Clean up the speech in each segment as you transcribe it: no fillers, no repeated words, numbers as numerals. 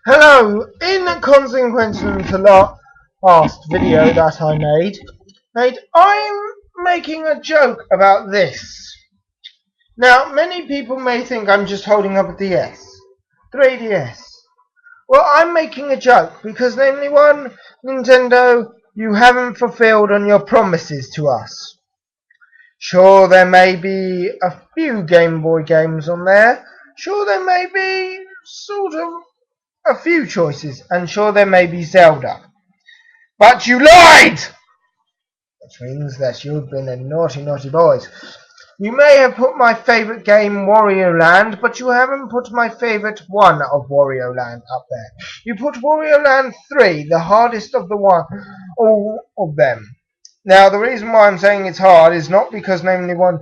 Hello, in consequence to the last video that I made, I'm making a joke about this. Now, many people may think I'm just holding up a DS, 3DS. Well, I'm making a joke because namely one, Nintendo, you haven't fulfilled on your promises to us. Sure, there may be a few Game Boy games on there. Sure, there may be sort of a few choices, and sure there may be Zelda. But you lied! Which means that you've been a naughty, naughty boys. You may have put my favourite game, Wario Land, but you haven't put my favourite one of Wario Land up there. You put Wario Land 3, the hardest of all of them. Now, the reason why I'm saying it's hard is not because, namely one,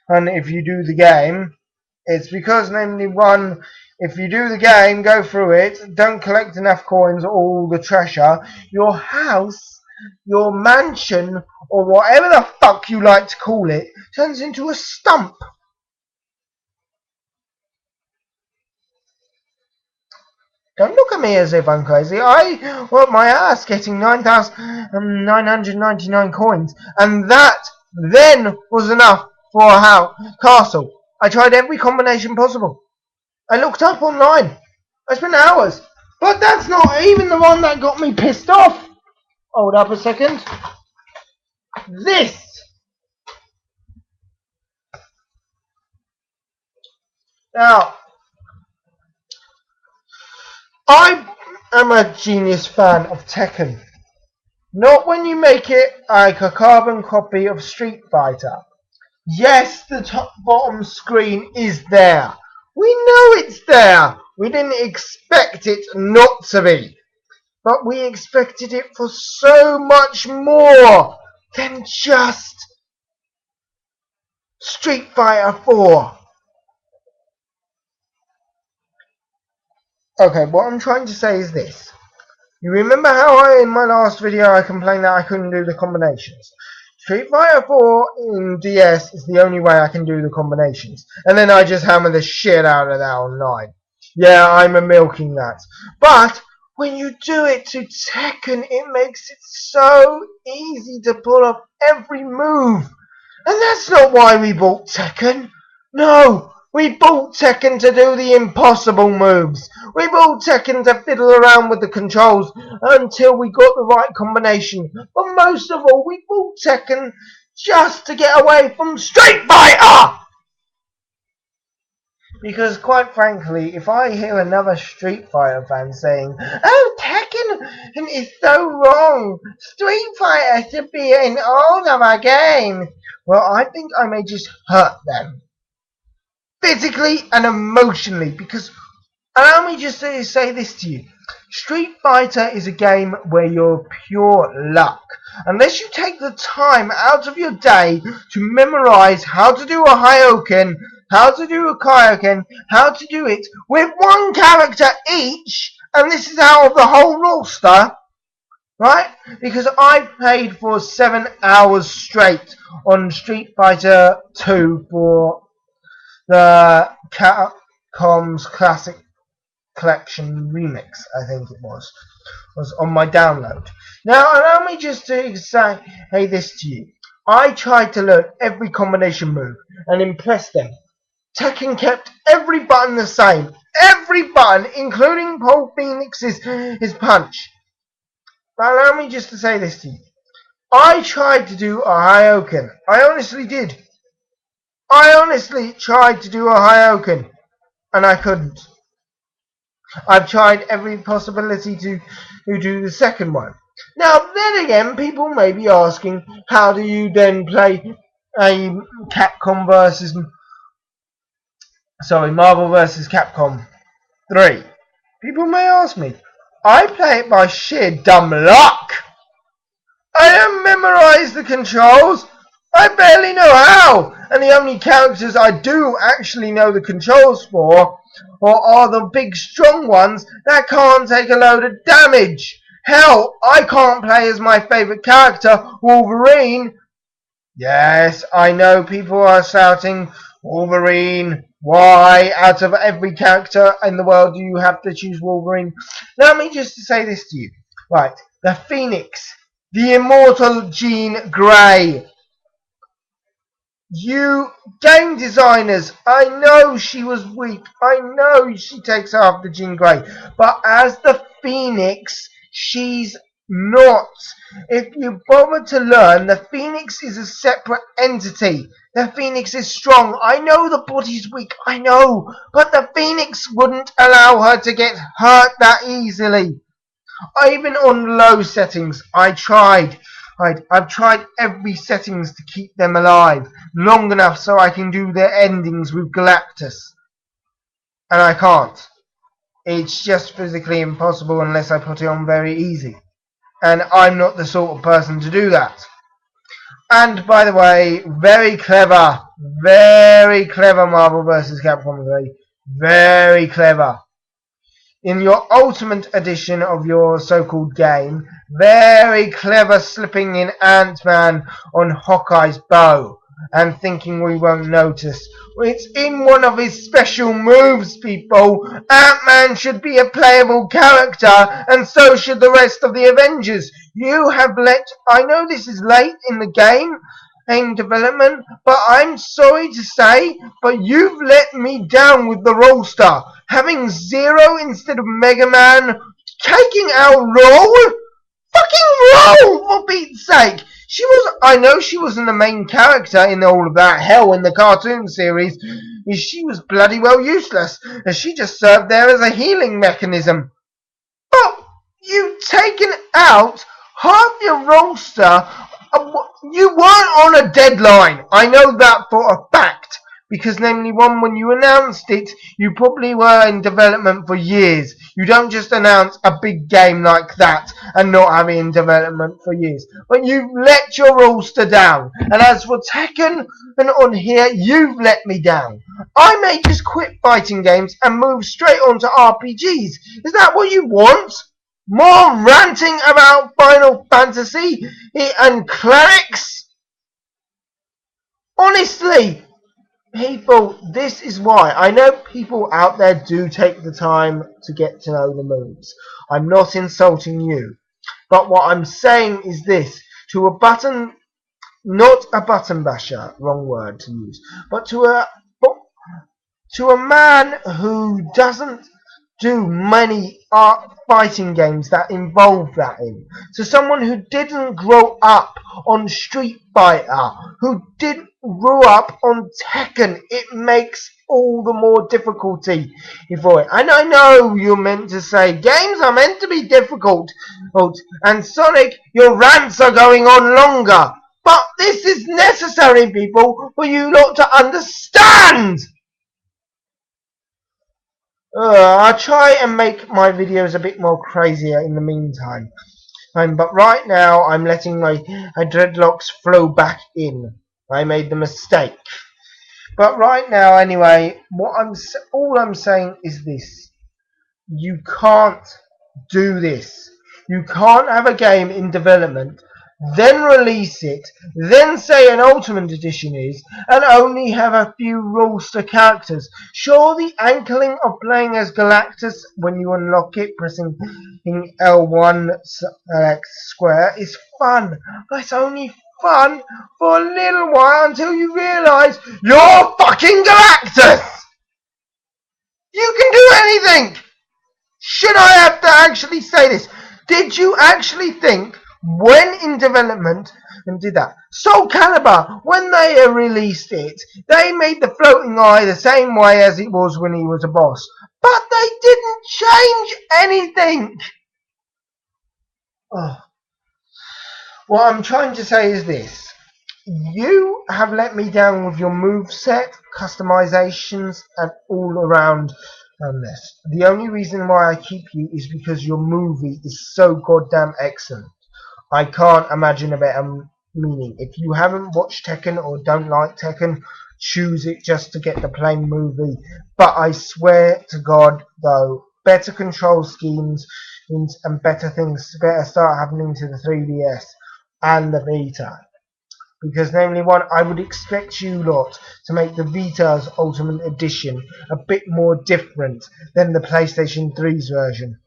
and if you do the game, it's because, namely one, if you do the game, go through it, don't collect enough coins or all the treasure, your house, your mansion, or whatever the fuck you like to call it, turns into a stump. Don't look at me as if I'm crazy. I worked my ass getting 9,999 coins, and that then was enough for a castle. I tried every combination possible. I looked up online. I spent hours. But that's not even the one that got me pissed off. Hold up a second. This. Now, I am a genius fan of Tekken. Not when you make it like a carbon copy of Street Fighter. Yes, the top bottom screen is there. We know it's there. We didn't expect it not to be. But we expected it for so much more than just Street Fighter 4. Okay, what I'm trying to say is this. You remember how in my last video I complained that I couldn't do the combinations? Street Fighter 4 in DS is the only way I can do the combinations. And then I just hammer the shit out of that online. Yeah, I'm a milking that. But when you do it to Tekken, it makes it so easy to pull off every move. And that's not why we bought Tekken. No, we bought Tekken to do the impossible moves. We bought Tekken to fiddle around with the controls until we got the right combination. But most of all, we bought Tekken just to get away from Street Fighter! Because quite frankly, if I hear another Street Fighter fan saying, "Oh, Tekken is so wrong. Street Fighter should be in all of our games," well, I think I may just hurt them. Physically and emotionally, because allow me just to say this to you. Street Fighter is a game where you're pure luck. Unless you take the time out of your day to memorize how to do a Hyoken, how to do a Kaioken, how to do it with one character each, and this is out of the whole roster, right? Because I played for 7 hours straight on Street Fighter 2 for the Capcom's Classic Collection Remix, I think it was on my download. Now, allow me just to say this to you. I tried to learn every combination move and impress them. Tekken kept every button the same. Every button, including Paul Phoenix's his punch. But allow me just to say this to you. I tried to do a Hyoken. I honestly did. I honestly tried to do a Hyoken, and I couldn't. I've tried every possibility to do the second one. Now, then again, people may be asking, how do you then play a Marvel vs. Capcom 3? People may ask me. I play it by sheer dumb luck. I don't memorize the controls. I barely know how. And the only characters I do actually know the controls for are the big strong ones that can't take a load of damage. Hell, I can't play as my favourite character, Wolverine. Yes, I know people are shouting, Wolverine. Why, out of every character in the world, do you have to choose Wolverine? Let me just say this to you. Right, the Phoenix, the immortal Jean Grey. You game designers, I know she was weak. I know she takes after Jean Grey. But as the Phoenix, she's not. If you bother to learn, the Phoenix is a separate entity. The Phoenix is strong. I know the body's weak. I know. But the Phoenix wouldn't allow her to get hurt that easily. Even on low settings, I've tried every settings to keep them alive long enough so I can do their endings with Galactus. And I can't. It's just physically impossible unless I put it on very easy. And I'm not the sort of person to do that. And by the way, very clever Marvel vs. Capcom 3. Very clever. In your Ultimate Edition of your so-called game, very clever slipping in Ant-Man on Hawkeye's bow and thinking we won't notice. It's in one of his special moves, people. Ant-Man should be a playable character, and so should the rest of the Avengers. You have I know this is late in the game, in development, but I'm sorry to say, but you've let me down with the roster. Having Zero instead of Mega Man, taking our role? Fucking role, for Pete's sake! I know she wasn't the main character in all of that hell in the cartoon series. She was bloody well useless, as she just served there as a healing mechanism. But you've taken out half your roster. You weren't on a deadline. I know that for a fact. Because namely one, when you announced it, you probably were in development for years. You don't just announce a big game like that and not have it in development for years. But you've let your roster down. And as for Tekken and on here, you've let me down. I may just quit fighting games and move straight on to RPGs. Is that what you want? More ranting about Final Fantasy and clerics? Honestly, people, this is why. I know people out there do take the time to get to know the moves. I'm not insulting you. But what I'm saying is this. To a button, not a button basher, wrong word to use, but to a man who doesn't do many fighting games that involve that in. To someone who didn't grow up on Street Fighter, who didn't grow up on Tekken, it makes all the more difficulty for it. And I know you're meant to say games are meant to be difficult, and Sonic, your rants are going on longer. But this is necessary, people, for you lot to understand. I'll try and make my videos a bit more crazier in the meantime. But right now, I'm letting my dreadlocks flow back in. I made the mistake. But right now, anyway, all I'm saying is this. You can't do this. You can't have a game in development, then release it, then say an Ultimate Edition is, and only have a few roster characters. Sure, the ankling of playing as Galactus when you unlock it, pressing L1 select square, is fun, but it's only fun for a little while until you realise you're fucking Galactus! You can do anything! Should I have to actually say this? Did you actually think, when in development, and did that? Soul Calibur, when they released it, they made the floating eye the same way as it was when he was a boss. But they didn't change anything! Oh. What I'm trying to say is this. You have let me down with your moveset, customizations, and all around this. The only reason why I keep you is because your movie is so goddamn excellent. I can't imagine a better meaning. If you haven't watched Tekken or don't like Tekken, choose it just to get the plain movie. But I swear to God, though, better control schemes and better things better start happening to the 3DS and the Vita. because namely one, I would expect you lot to make the Vita's Ultimate Edition a bit more different than the PlayStation 3's version.